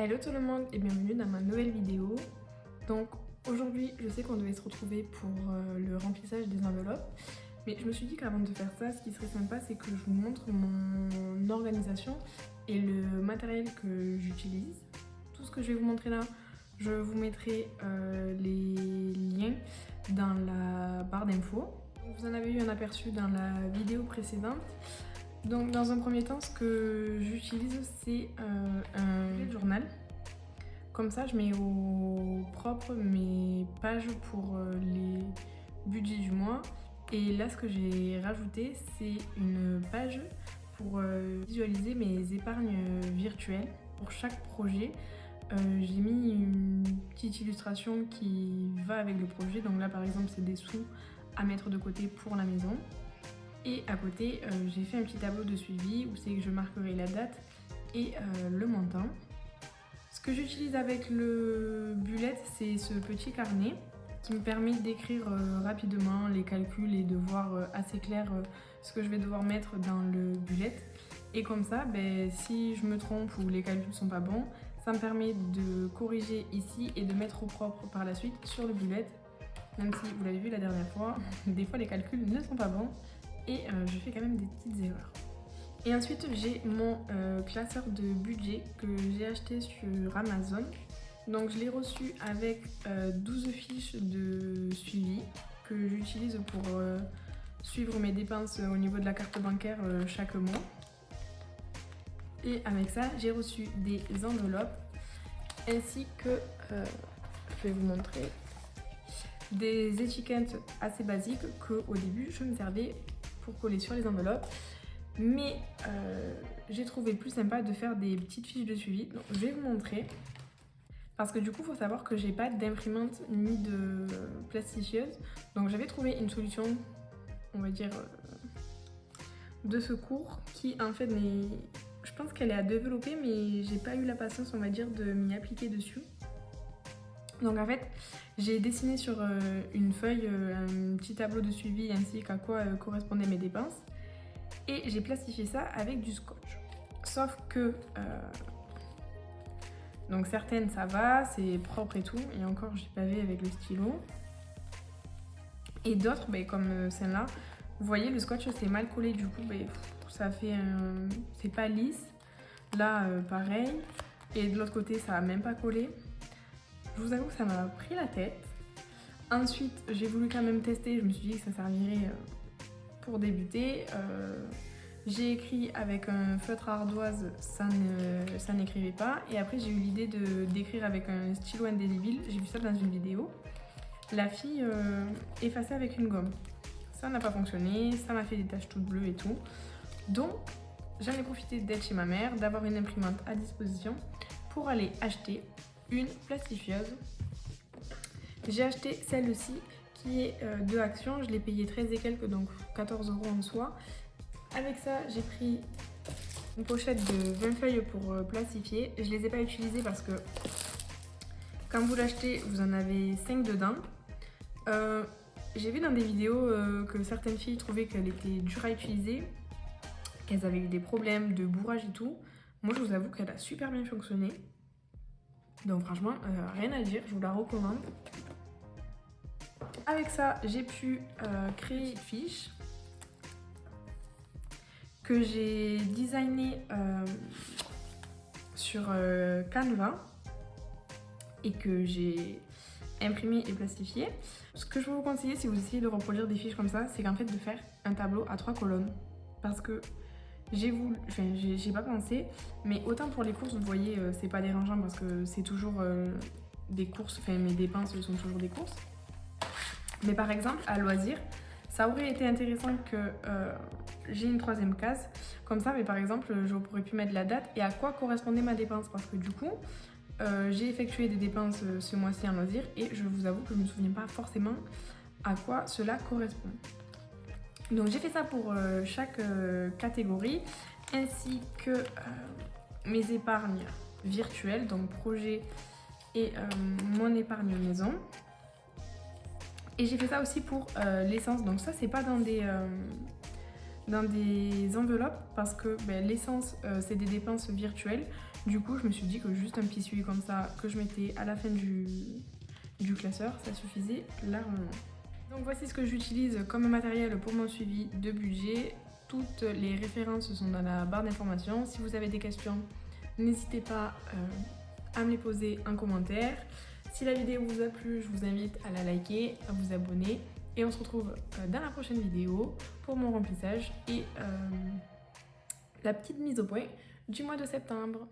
Hello tout le monde et bienvenue dans ma nouvelle vidéo. Donc aujourd'hui je sais qu'on devait se retrouver pour le remplissage des enveloppes, mais je me suis dit qu'avant de faire ça, ce qui serait sympa c'est que je vous montre mon organisation et le matériel que j'utilise. Tout ce que je vais vous montrer là, je vous mettrai les liens dans la barre d'infos. Vous en avez eu un aperçu dans la vidéo précédente. Donc dans un premier temps, ce que j'utilise c'est un journal. Comme ça je mets au propre mes pages pour les budgets du mois. Et là ce que j'ai rajouté c'est une page pour visualiser mes épargnes virtuelles. Pour chaque projet, j'ai mis une petite illustration qui va avec le projet. Donc là par exemple c'est des sous à mettre de côté pour la maison. Et à côté, j'ai fait un petit tableau de suivi où c'est que je marquerai la date et le montant. Ce que j'utilise avec le bullet, c'est ce petit carnet qui me permet d'écrire rapidement les calculs et de voir assez clair ce que je vais devoir mettre dans le bullet. Et comme ça, si je me trompe ou les calculs ne sont pas bons, ça me permet de corriger ici et de mettre au propre par la suite sur le bullet. Même si, vous l'avez vu la dernière fois, des fois les calculs ne sont pas bons. Et je fais quand même des petites erreurs. Et ensuite j'ai mon classeur de budget que j'ai acheté sur Amazon. Donc je l'ai reçu avec 12 fiches de suivi que j'utilise pour suivre mes dépenses au niveau de la carte bancaire chaque mois. Et avec ça j'ai reçu des enveloppes ainsi que, je vais vous montrer, des étiquettes assez basiques que au début je me servais pour coller sur les enveloppes, mais j'ai trouvé plus sympa de faire des petites fiches de suivi. Donc, je vais vous montrer parce que du coup il faut savoir que j'ai pas d'imprimante ni de plastifieuse, donc j'avais trouvé une solution, on va dire de secours qui en fait je pense qu'elle est à développer, mais j'ai pas eu la patience, on va dire, de m'y appliquer dessus. Donc en fait, j'ai dessiné sur une feuille un petit tableau de suivi ainsi qu'à quoi correspondaient mes dépenses. Et j'ai plastifié ça avec du scotch. Sauf que, donc certaines ça va, c'est propre et tout. Et encore, j'ai pavé avec le stylo. Et d'autres, comme celle-là, vous voyez, le scotch c'est mal collé. Du coup, ça fait c'est pas lisse. Là, pareil. Et de l'autre côté, ça a même pas collé. Je vous avoue que ça m'a pris la tête. Ensuite, j'ai voulu quand même tester. Je me suis dit que ça servirait pour débuter. J'ai écrit avec un feutre à ardoise, ça n'écrivait pas. Et après, j'ai eu l'idée d'écrire avec un stylo indélébile. J'ai vu ça dans une vidéo. La fille effaçait avec une gomme. Ça n'a pas fonctionné. Ça m'a fait des taches toutes bleues et tout. Donc, j'en ai profité d'être chez ma mère, d'avoir une imprimante à disposition pour aller acheter une plastifieuse. J'ai acheté celle-ci qui est de Action, je l'ai payée 13 et quelques, donc 14 € en soi. Avec ça j'ai pris une pochette de 20 feuilles pour plastifier. Je les ai pas utilisées parce que quand vous l'achetez vous en avez 5 dedans. J'ai vu dans des vidéos que certaines filles trouvaient qu'elle était dure à utiliser, qu'elles avaient eu des problèmes de bourrage et tout. Moi je vous avoue qu'elle a super bien fonctionné. Donc franchement, rien à dire, je vous la recommande. Avec ça, j'ai pu créer une fiche que j'ai designée sur Canva et que j'ai imprimée et plastifiée. Ce que je peux vous conseiller si vous essayez de reproduire des fiches comme ça, c'est qu'en fait de faire un tableau à 3 colonnes. Parce que j'ai pas pensé, mais autant pour les courses, vous voyez, c'est pas dérangeant parce que c'est toujours des courses, mes dépenses sont toujours des courses. Mais par exemple, à loisir, ça aurait été intéressant que j'ai une 3e case. Comme ça, mais par exemple, je pourrais pu mettre la date et à quoi correspondait ma dépense. Parce que du coup, j'ai effectué des dépenses ce mois-ci en loisir et je vous avoue que je me souviens pas forcément à quoi cela correspond. Donc j'ai fait ça pour chaque catégorie, ainsi que mes épargnes virtuelles, donc projet et mon épargne maison. Et j'ai fait ça aussi pour l'essence, donc ça c'est pas dans des enveloppes parce que l'essence c'est des dépenses virtuelles. Du coup, je me suis dit que juste un petit suivi comme ça que je mettais à la fin du classeur, ça suffisait largement. Donc voici ce que j'utilise comme matériel pour mon suivi de budget. Toutes les références sont dans la barre d'informations. Si vous avez des questions, n'hésitez pas à me les poser en commentaire. Si la vidéo vous a plu, je vous invite à la liker, à vous abonner. Et on se retrouve dans la prochaine vidéo pour mon remplissage et la petite mise au point du mois de septembre.